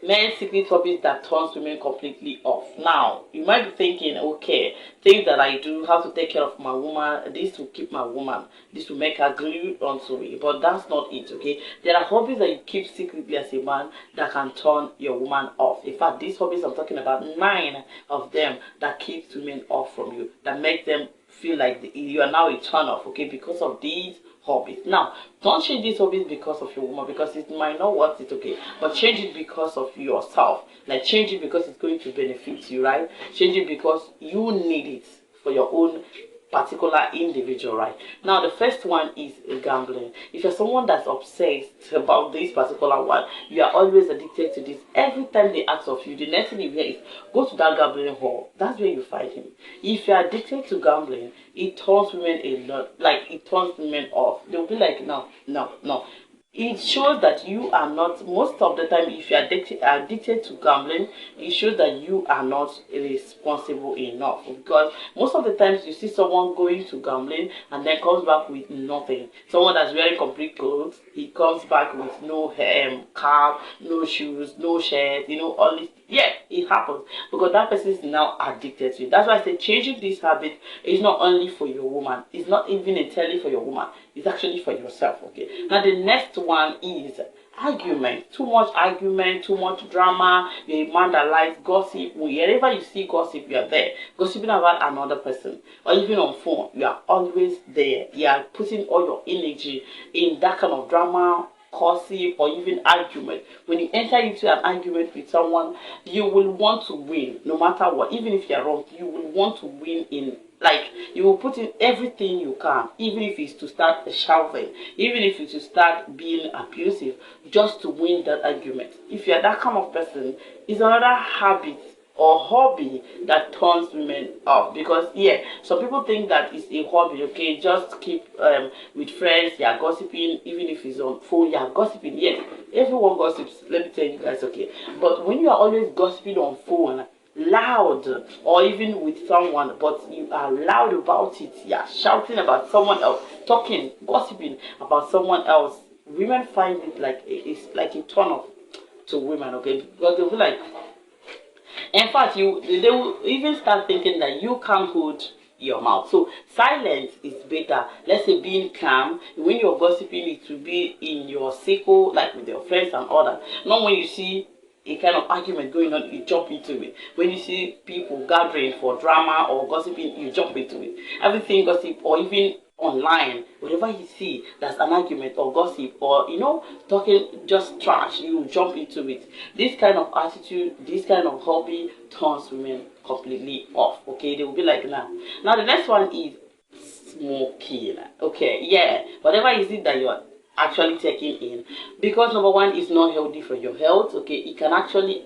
men's secret hobbies that turns women completely off. Now, you might be thinking, okay, things that I do, how to take care of my woman, this will keep my woman, this will make her glued onto me. But that's not it, okay? There are hobbies that you keep secretly as a man that can turn your woman off. In fact, these hobbies I'm talking about, 9 of them that keeps women off from you, that make them feel like you are now a turn off, okay, because of these hobbies. Now, don't change these hobbies because of your woman, because it might not worth it, okay, but change it because of yourself. Like, change it because it's going to benefit you, right? Change it because you need it for your own particular individual, right? Now, the first one is gambling. If you're someone that's obsessed about this particular one, you are always addicted to this. Every time they ask of you, the next thing you hear is go to that gambling hall. That's where you find him. If you're addicted to gambling, it turns women a lot, like it turns women off. They'll be like, no, no, no. It shows that you are not, most of the time, if you're addicted to gambling, it shows that you are not responsible enough. Because most of the times you see someone going to gambling and then comes back with nothing. Someone that's wearing complete clothes, he comes back with no cap, no shoes, no shirt, all this. Yeah, it happens because that person is now addicted to it. That's why I say changing this habit is not only for your woman, it's not even entirely for your woman, it's actually for yourself. Okay, now the next one is argument. Too much argument, too much drama. You're a man that likes gossip. Wherever you see gossip, you're there gossiping about another person, or even on phone, you are always there. You are putting all your energy in that kind of drama, gossip, or even argument. When you enter into an argument with someone, you will want to win no matter what. Even if you're wrong, you will want to win in, like, you will put in everything you can, even if it's to start shouting, even if it's to start being abusive, just to win that argument. If you're that kind of person, it's another habit or hobby that turns women off. Because yeah, some people think that it's a hobby, okay, just keep with friends, you are gossiping, even if it's on phone, you are gossiping. Yes, everyone gossips, let me tell you guys, okay, but when you are always gossiping on phone, loud, or even with someone, but you are loud about it, you are shouting about someone else, talking, gossiping about someone else, women find it like it's like a turn off to women, okay, because they'll be like, in fact, they will even start thinking that you can't hold your mouth. So silence is better. Let's say being calm. When you're gossiping, it will be in your circle, like with your friends and others. Not when you see a kind of argument going on, you jump into it. When you see people gathering for drama or gossiping, you jump into it. Everything gossip, or even online, whatever you see that's an argument or gossip, or talking just trash, you jump into it. This kind of attitude, this kind of hobby turns women completely off. Okay, they will be like, now the next one is smoking. Okay, yeah, whatever is it that you're actually taking in, because number one, is not healthy for your health. Okay, it can actually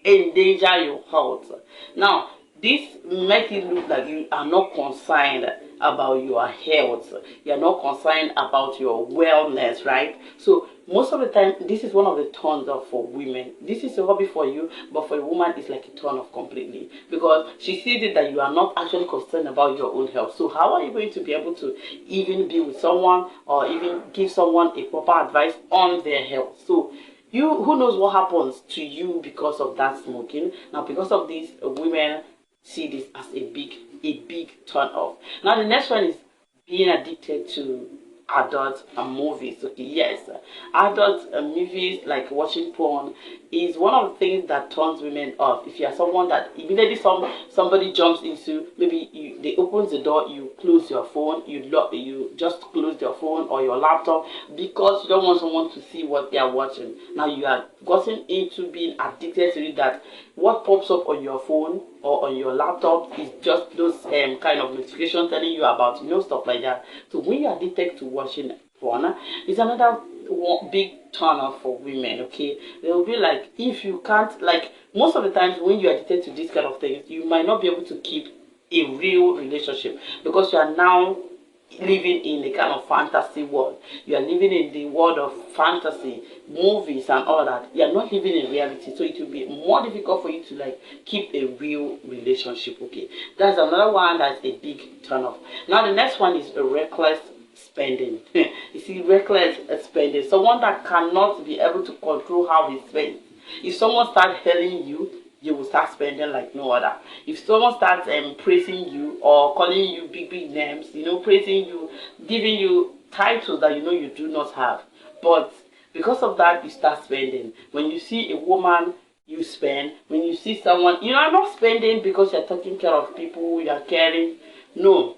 endanger your health. Now, this makes it look like you are not concerned about your health. You are not concerned about your wellness, right? So most of the time, this is one of the turns off for women. This is a hobby for you, but for a woman, it's like a turn off completely, because she sees it that you are not actually concerned about your own health. So how are you going to be able to even be with someone or even give someone a proper advice on their health? So who knows what happens to you because of that smoking. Now, because of this, women see this as a big turn off. Now, the next one is being addicted to adult movies. Okay, yes, adult movies, like watching porn, is one of the things that turns women off. If you are someone that immediately somebody jumps into, maybe they opens the door, you close your phone, you just close your phone or your laptop, because you don't want someone to see what they are watching. Now you are gotten into being addicted to it, that what pops up on your phone or on your laptop is just those kind of notifications telling you about stuff like that. So when you're addicted to watching porn, it's another one big turn off for women. Okay, they will be like, if you can't, like, most of the times when you're addicted to these kind of things, you might not be able to keep a real relationship, because you are now living in a kind of fantasy world. You are living in the world of fantasy movies and all that. You are not living in reality, so it will be more difficult for you to like keep a real relationship. Okay, that's another one that's a big turn off. Now the next one is a reckless spending. You see, reckless spending, someone that cannot be able to control how he spends. If someone starts hailing you, you will start spending like no other. If someone starts praising you or calling you big big names, praising you, giving you titles that you do not have, but because of that you start spending. When you see a woman, you spend. When you see someone, you are not spending because you're taking care of people, you are caring. No,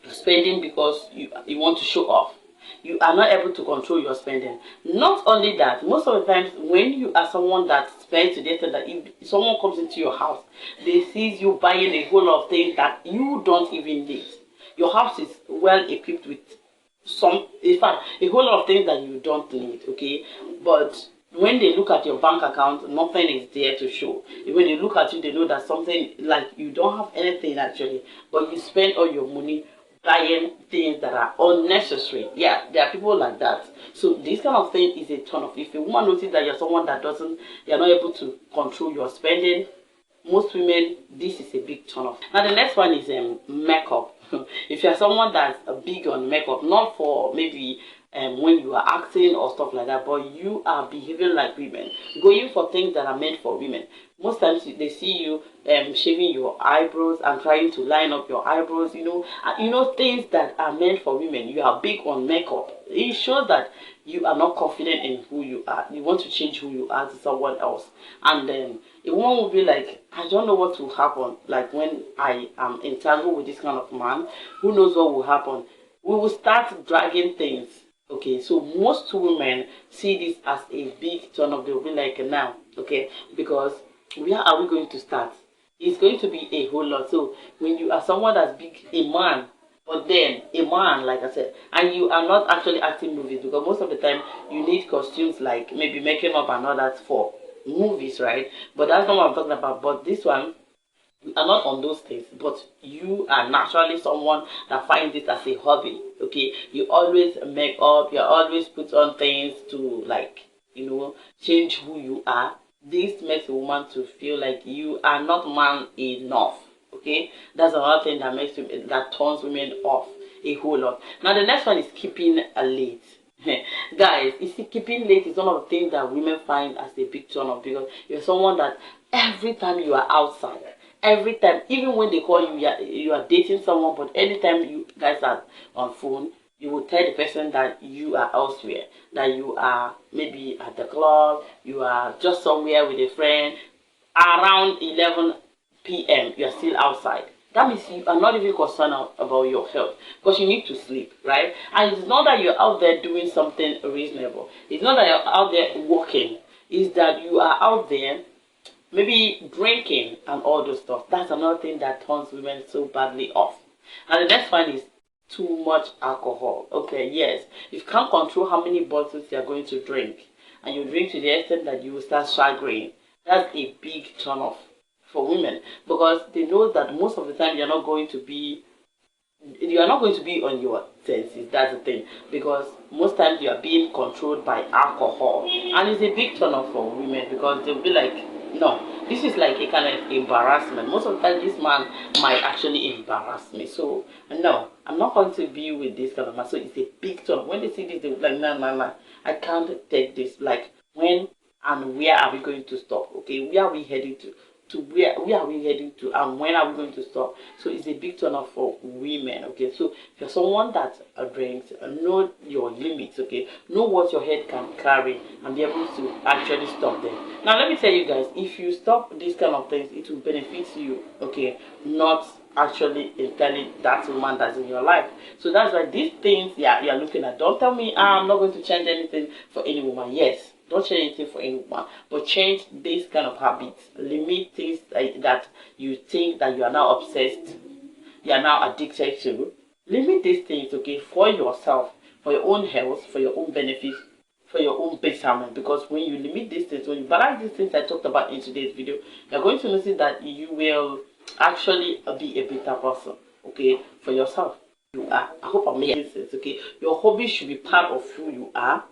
you're spending because you want to show off. You are not able to control your spending. Not only that, most of the times when you are someone that spends to the extent that if someone comes into your house, they see you buying a whole lot of things that you don't even need. Your house is well equipped with in fact, a whole lot of things that you don't need, okay? But when they look at your bank account, nothing is there to show. When they look at you, they know that something, like you don't have anything actually, but you spend all your money buying things that are unnecessary. Yeah, there are people like that. So this kind of thing is a turn off. If a woman notices that you're someone that you're not able to control your spending, most women, this is a big turn off. Now the next one is makeup. If you're someone that's big on makeup, not for maybe when you are acting or stuff like that, but you are behaving like women, going for things that are meant for women. Most times they see you shaving your eyebrows and trying to line up your eyebrows, things that are meant for women. You are big on makeup. It shows that you are not confident in who you are. You want to change who you are to someone else. And a woman will be like, I don't know what will happen. Like when I am entangled with this kind of man, who knows what will happen? We will start dragging things. Okay, so most women see this as a big turn off. They'll be like, now, okay, because where are we going to start? It's going to be a whole lot. So when you are someone that's big, a man, but then a man, like I said, and you are not actually acting movies, because most of the time you need costumes like maybe making up and all that for movies, right? But that's not what I'm talking about. But this one, you are not on those things, but you are naturally someone that finds it as a hobby. Okay, you always make up, you always put on things to, like, change who you are. This makes a woman to feel like you are not man enough. Okay, that's another thing that turns women off a whole lot. Now the next one is keeping late. Guys, you see, keeping late is one of the things that women find as a big turn off, because you're someone that every time you are outside, every time, even when they call you, you are dating someone, but anytime you guys are on phone, you will tell the person that you are elsewhere, that you are maybe at the club, you are just somewhere with a friend. Around 11 p.m. you are still outside. That means you are not even concerned about your health, because you need to sleep, right? And it's not that you're out there doing something reasonable. It's not that you're out there working. It's that you are out there maybe drinking and all those stuff. That's another thing that turns women so badly off. And the next one is too much alcohol. Okay, yes, you can't control how many bottles you're going to drink, and you drink to the extent that you will start staggering. That's a big turn off for women, because they know that most of the time you're not going to be on your senses. That's the thing, because most times you are being controlled by alcohol, and it's a big turn off for women, because they'll be like, no, this is like a kind of embarrassment. Most of the time this man might actually embarrass me, so no, I'm not going to be with this kind of man. So it's a big turn. When they see this, they'll be like, no, I can't take this. Like, when and where are we going to stop? Okay, where are we heading to where are we heading to, and when are we going to stop? So it's a big turn off for women. Okay, so if you're someone that drinks, know your limits. Okay, know what your head can carry, and be able to actually stop them. Now let me tell you guys, if you stop these kind of things, it will benefit you. Okay, not actually entirely that woman that's in your life. So that's why these things, yeah, you're looking at. Don't tell me I'm not going to change anything for any woman. Yes, don't change anything for anyone, but change this kind of habits. Limit things that you think that you are now obsessed, you are now addicted to. Limit these things, okay, for yourself, for your own health, for your own benefit, for your own betterment. Because when you limit these things, when you balance these things I talked about in today's video, you're going to notice that you will actually be a better person, okay, for yourself. You are. I hope I'm making sense, okay? Your hobby should be part of who you are,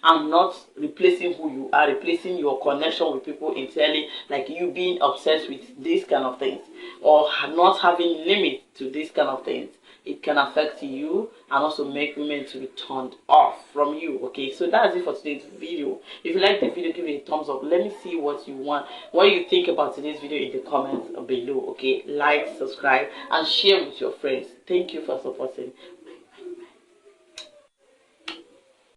and not replacing who you are, replacing your connection with people entirely, like you being obsessed with these kind of things, or not having limit to these kind of things. it can affect you and also make women to be turned off from you. Okay, so that's it for today's video. If you like the video, give it a thumbs up. Let me see what you want, what you think about today's video in the comments below. Okay, like, subscribe, and share with your friends. Thank you for supporting.